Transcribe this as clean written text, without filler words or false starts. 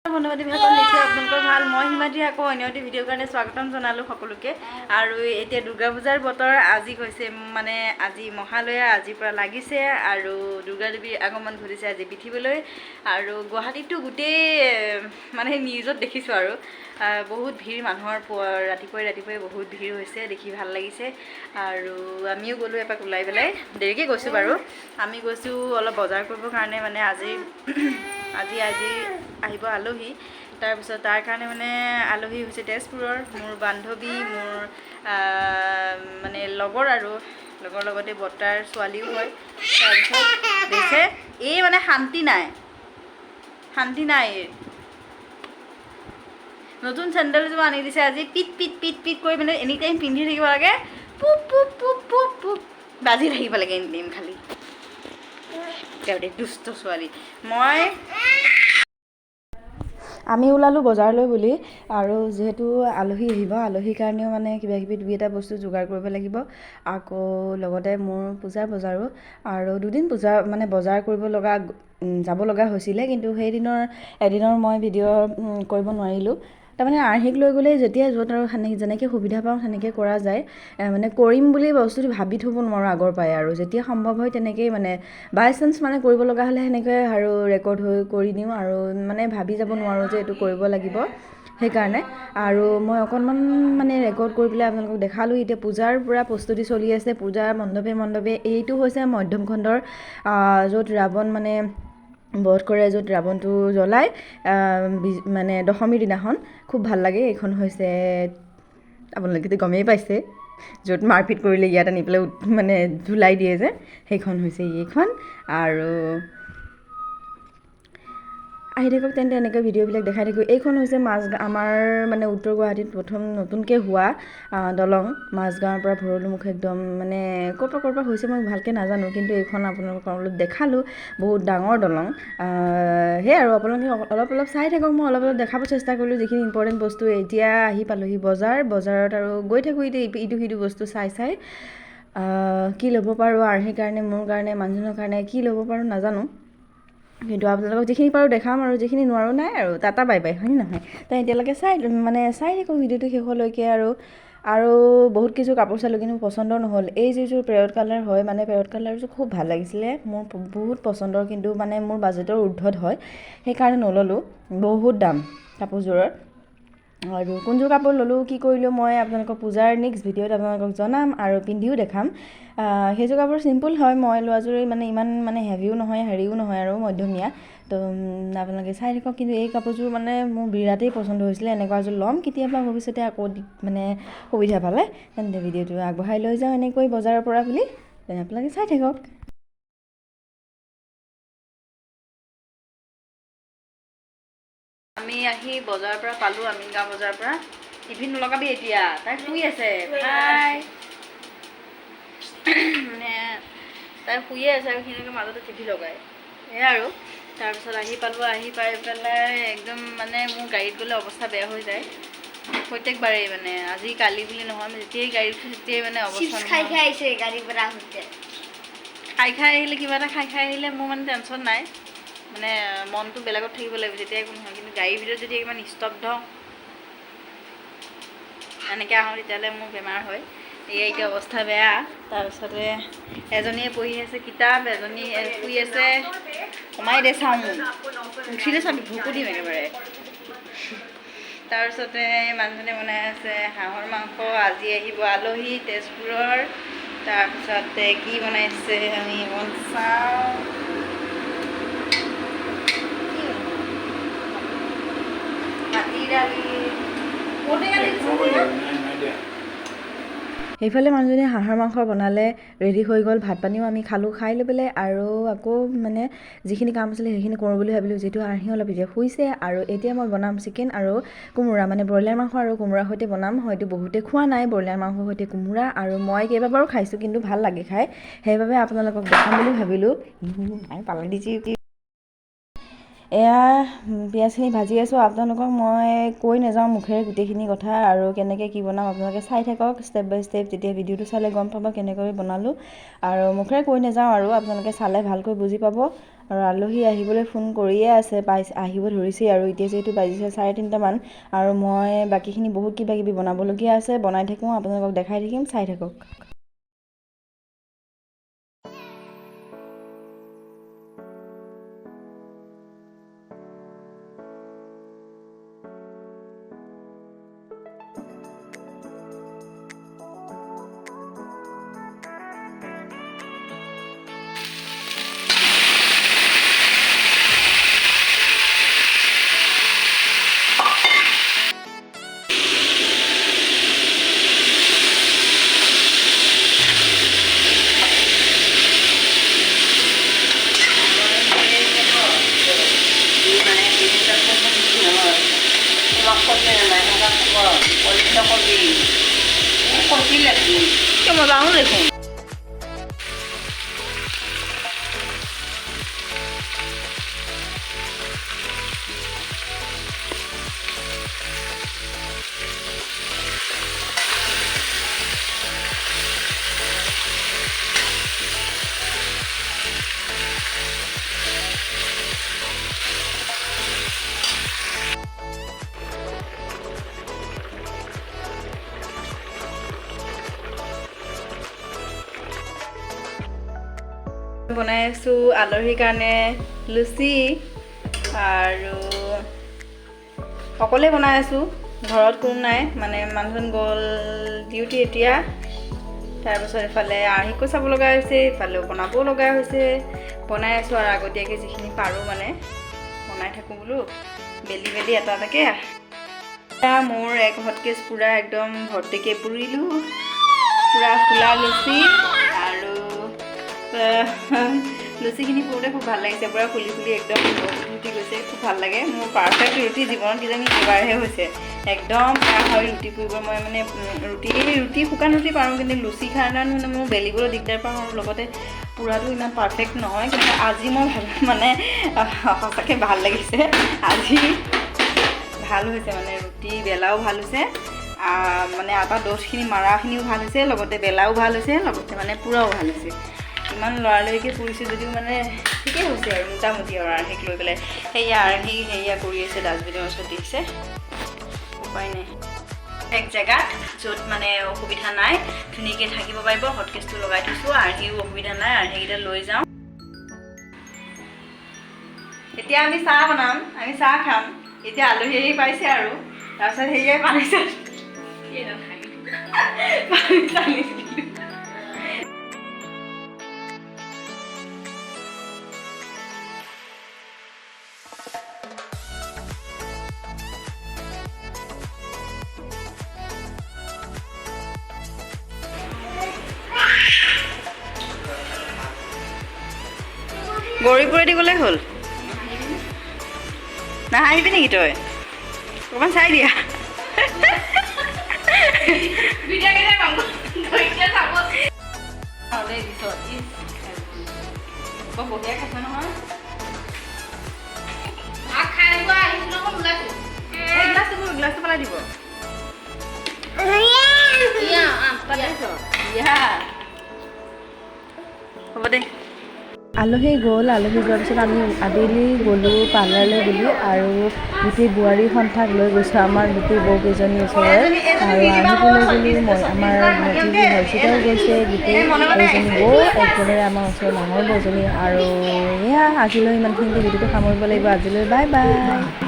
ধন্যবাদ ভাগত নিশ্চয় আপোনালোকৰ ভাল মই হিমাদ্ৰী আকৌ অন্য এটি ভিডিঅ'ৰ কাৰণে স্বাগতম জনালোঁ সকলোকে আৰু এতিয়া দুৰ্গা পূজাৰ বতৰ আজি হৈছে মানে আজি মহালয়া আজিৰ পৰা লাগিছে আৰু দুৰ্গা দেৱীৰ আগমন ঘটিছে আজি পৃথিৱীলৈ আৰু গুৱাহাটীতো গোটেই মানে নিউজত দেখিছোঁ আৰু বহুত ভিৰ মানুহৰ ৰাতিপুৱাই বহুত ভিৰ হৈছে দেখি ভাল লাগিছে আৰু আমিও গ'লোঁ এপাক ওলাই পেলাই দেৰিকৈ গৈছোঁ বাৰু আমি গৈছোঁ অলপ বজাৰ কৰিবৰ কাৰণে মানে আজি আহিব আলহী তাৰপিছত তাৰ কাৰণে মানে আলহী হৈছে তেজপুৰৰ মোৰ বান্ধৱী মোৰ মানে লগৰ আৰু লগৰ লগতে বৰ্তাৰ ছোৱালীও হয় তাৰপিছত দেখে এই মানে শান্তি নাই নতুন চেণ্ডেলযোৰ আনি দিছে আজি পিট কৰি মানে এনি টাইম পিন্ধি থাকিব লাগে পুপ বাজি থাকিব লাগে এনি টাইম খালি দুষ্ট ছোৱালী আমি ওলালোঁ বজাৰলৈ বুলি আৰু যিহেতু আলহী আহিব আলহীৰ কাৰণেও মানে কিবাকিবি দুই এটা বস্তু যোগাৰ কৰিব লাগিব আকৌ লগতে মোৰ পূজাৰ বজাৰো আৰু দুদিন বজাৰ কৰিব যাব লগা হৈছিলে কিন্তু এদিনৰ মই ভিডিঅ' কৰিব নোৱাৰিলোঁ তাৰমানে আৰ্হিক লৈ গ'লে যেতিয়া য'ত আৰু যেনেকৈ সুবিধা পাওঁ সেনেকৈ কৰা যায় মানে কৰিম বুলি বস্তুটো ভাবি থ'ব নোৱাৰোঁ আগৰ পৰাই আৰু যেতিয়া সম্ভৱ হয় তেনেকেই মানে বাই চান্স মানে কৰিব লগা হ'লে সেনেকৈ আৰু ৰেকৰ্ড কৰি দিওঁ আৰু মানে ভাবি যাব নোৱাৰোঁ যে এইটো কৰিব লাগিব সেইকাৰণে আৰু মই অকণমান মানে ৰেকৰ্ড কৰি পেলাই আপোনালোকক দেখালোঁ এতিয়া পূজাৰ পূৰা প্ৰস্তুতি চলি আছে পূজাৰ মণ্ডপে এইটো হৈছে মধ্যম খণ্ডৰ য'ত ৰাৱণ মানে বধ কৰে য'ত ৰাৱণটো জ্বলায় মানে দশমীৰ দিনাখন খুব ভাল লাগে এইখন হৈছে আপোনালোকেতো গমেই পাইছে য'ত মাৰপিট কৰিলে ইয়াত আনি পেলাই মানে ঝুলাই দিয়ে যে সেইখন হৈছে এইখন আৰু আহি থাকক তেন্তে এনেকৈ ভিডিঅ'বিলাক দেখাই থাকোঁ এইখন হৈছে আমাৰ মানে উত্তৰ গুৱাহাটীত প্ৰথম নতুনকৈ হোৱা দলং মাজগাঁৱৰ পৰা ভৰলুমুখ একদম মানে ক'ৰ পৰা হৈছে মই ভালকৈ নাজানো কিন্তু এইখন আপোনালোকক অলপ দেখালোঁ বহুত ডাঙৰ দলং সেয়াই আৰু আপোনালোকে অলপ চাই থাকক মই অলপ দেখাব চেষ্টা কৰিলোঁ যিখিনি ইম্পৰ্টেণ্ট বস্তু এতিয়া আহি পালোহি বজাৰত আৰু গৈ থাকোঁ এতিয়া ইটো সিটো বস্তু চাই কি ল'ব পাৰোঁ আৰ্হিৰ কাৰণে মোৰ কাৰণে মানুহজনৰ কাৰণে কি ল'ব পাৰোঁ নাজানো কিন্তু আপোনালোকক যিখিনি পাৰোঁ দেখাম আৰু যিখিনি নোৱাৰোঁ নাই আৰু টাটা বাই বাই হয় নহয় তাই এতিয়ালৈকে চাই থাকোঁ ভিডিঅ'টো শেষলৈকে আৰু বহুত কিছু কাপোৰ চালোঁ কিন্তু পচন্দৰ নহ'ল এই যিযোৰ পেৰট কালাৰ হয় মানে পেৰট কালাৰযোৰ খুব ভাল লাগিছিলে মোৰ বহুত পচন্দৰ কিন্তু মানে মোৰ বাজেটৰ ঊৰ্ধত হয় সেইকাৰণে নল'লোঁ বহুত দাম কাপোৰযোৰৰ আৰু কোনযোৰ কাপোৰ ল'লোঁ কি কৰিলোঁ মই আপোনালোকক পূজাৰ নেক্সট ভিডিঅ'ত আপোনালোকক জনাম আৰু পিন্ধিও দেখাম সেইযোৰ কাপোৰ চিম্পুল হয় মই লোৱাযোৰ মানে ইমান মানে হেভিও নহয় হেৰিও নহয় আৰু মধ্যমীয়া তো আপোনালোকে চাই থাকক কিন্তু এই কাপোৰযোৰ মানে মোৰ বিৰাটেই পচন্দ হৈছিলে এনেকুৱা এযোৰ ল'ম কেতিয়াবা ভৱিষ্যতে আকৌ মানে সুবিধা পালে তেন্তে ভিডিঅ'টো আগবঢ়াই লৈ যাওঁ এনেকৈ বজাৰৰ পৰা বুলি তেনে আপোনালোকে চাই থাকক আমি আহি বজাৰৰ পৰা পালোঁ আমিনগাঁও বজাৰৰ পৰা টিফিন নলগাবি এতিয়া তাই শুই আছে মানে তাই শুয়ে আছে আৰু সেইখিনিকে মাজতে টিভি লগায় সেয়া আৰু তাৰপিছত আহি পাই পেলাই একদম মানে মোৰ গাড়ীত গ'লে অৱস্থা বেয়া হৈ যায় প্ৰত্যেকবাৰেই মানে আজি কালি বুলি নহয় যেতিয়াই গাড়ীত উঠোঁ তেতিয়াই মানে অৱস্থা খাই আহিছে গাড়ীৰ পৰা আহোঁতে খাই আহিলে কিবা এটা খাই আহিলে মোৰ মানে টেনশ্যন নাই মানে মনটো বেলেগত থাকিব লাগিব যেতিয়া একো নহয় কিন্তু গাড়ীৰ ভিতৰত যদি ইমান স্তব্ধ এনেকৈ আহোঁ তেতিয়াহ'লে মোৰ বেমাৰ হয় এয়া এতিয়া অৱস্থা বেয়া তাৰপিছতে এজনীয়ে পঢ়ি আছে কিতাপ এজনী শুই আছে কমাই দে চাওঁ উঠিলে চাবি ভোকো দিম একেবাৰে তাৰপিছতে মানুহজনে বনাই আছে হাঁহৰ মাংস আজি আহিব আলহী তেজপুৰৰ তাৰপিছতে কি বনাইছে আমি অকণ চাওঁ সেইফালে মানুহজনী হাঁহৰ মাংস বনালে ৰেডি হৈ গ'ল ভাত পানীও আমি খালোঁ খাই লৈ পেলাই আৰু আকৌ মানে যিখিনি কাম আছিলে সেইখিনি কৰোঁ বুলি ভাবিলোঁ যিহেতু আৰ্হি অলপ এতিয়া শুইছে আৰু এতিয়া মই বনাম চিকেন আৰু কোমোৰা মানে ব্ৰইলাৰ মাংস আৰু কোমোৰাৰ সৈতে বনাম হয়তো বহুতে খোৱা নাই ব্ৰইলাৰ মাংসৰ সৈতে কোমোৰা আৰু মই কেইবাবাৰো খাইছোঁ কিন্তু ভাল লাগে খাই সেইবাবে আপোনালোকক দেখাম বুলি ভাবিলোঁ পালা দিছি এয়া পিঁয়াজখিনি ভাজি আছোঁ। আপোনালোকক মই কৈ নাযাওঁ মুখেৰে গোটেইখিনি কথা, আৰু কেনেকৈ কি বনাম আপোনালোকে চাই থাকক ষ্টেপ বাই ষ্টেপ। তেতিয়া ভিডিঅ'টো চালে গম পাব কেনেকৈ বনালোঁ, আৰু মুখেৰে কৈ নাযাওঁ, আৰু আপোনালোকে চালে ভালকৈ বুজি পাব। আৰু আলহী আহিবলৈ ফোন কৰিয়ে আছে, আহিব ধৰিছেই, আৰু এতিয়া যিহেতু বাজিছে 3:30মান, আৰু মই বাকীখিনি বহুত কিবা কিবি বনাবলগীয়া আছে, বনাই থাকোঁ, আপোনালোকক দেখাই থাকিম, চাই থাকক। মজাও দেখোন। বনাই আছোঁ আলহীৰ কাৰণে লুচি, আৰু অকলে বনাই আছোঁ, ঘৰত কোনো নাই, মানে মানুহজন গ'ল ডিউটি এতিয়া। তাৰপিছত এফালে আৰ্হিকো চাব লগা হৈছে, ইফালেও বনাবও লগা হৈছে। বনাই আছোঁ আৰু আগতীয়াকৈ যিখিনি পাৰোঁ মানে বনাই থাকোঁ বোলো, বেলি বেলি এটা এটাকৈ। মোৰ এক হটকেছ পূৰা একদম ভৰ্তিকৈ পুৰিলোঁ, পূৰা ফুলা লুচি, আৰু লুচিখিনি পুৰোঁতে খুব ভাল লাগিছে, পূৰা ফুলি ফুলি একদম উঠি গৈছে, খুব ভাল লাগে। মোৰ পাৰফেক্ট ৰুটি জীৱনত কিজানি এবাৰহে হৈছে, একদম বেয়া হয় ৰুটি পুৰিব। মই মানে ৰুটি শুকান ৰুটি পাৰোঁ, কিন্তু লুচি কাৰণে মানে মোৰ বেলিবলৈ দিগদাৰ পাওঁ, আৰু লগতে পুৰাটো ইমান পাৰফেক্ট নহয়। কিন্তু আজি মই মানে সঁচাকৈ ভাল লাগিছে, আজি ভাল হৈছে, মানে ৰুটি বেলাও ভাল হৈছে, মানে আটা দোচখিনি মাৰাখিনিও ভাল হৈছে, লগতে বেলাও ভাল হৈছে, লগতে মানে পুৰাও ভাল হৈছে। ইমান লৰালৰিকৈ পুৰিছোঁ যদিও মানে ঠিকেই হৈছে আৰু মোটামুটি, আৰু আৰ্হিক লৈ পেলাই সেয়া কৰি আছে, ডাষ্টবিনৰ ওচৰত দিছে, উপায় নাই। এক জেগাত য'ত মানে অসুবিধা নাই, ধুনীয়াকৈ থাকিব পাৰিব, হটকেছটো লগাই থৈছোঁ, আৰ্হিও অসুবিধা নাই, আৰ্হিকেইটা লৈ যাওঁ। এতিয়া আমি চাহ বনাম, আমি চাহ খাম। এতিয়া আলহী আহি পাইছে, আৰু তাৰপিছত সেয়াই পানী গৌৰীপুৰেদি গ'লেই হ'ল। নাহাঁহিবি নেকি তই? অকণমান চাই দিয়া। বঢ়িয়া খাইছে নহয়। গ্লাছটো পেলাই দিব। হ'ব দে। আলহী গ'ল, আলহী যোৱাৰ পিছত আমি আবেলি গ'লোঁ পাৰ্লাৰলৈ বুলি, আৰু গোটেই বোৱাৰী সন্থাক লৈ গৈছোঁ, আমাৰ গোটেই বৌকেইজনী ওচৰৰে, আৰু আৰ্হিকলৈ গ'লোঁ, মই আমাৰ ভতিজী হৰ্ষিতাও গৈছে, গোটেই এইজনী বৌ, একেবাৰে আমাৰ ওচৰৰ ডাঙৰ বৌজনী। আৰু এয়া আজিলৈ ইমানখিনিতে ভিডিঅ'টো সামৰিব লাগিব। আজিলৈ বাই বাই।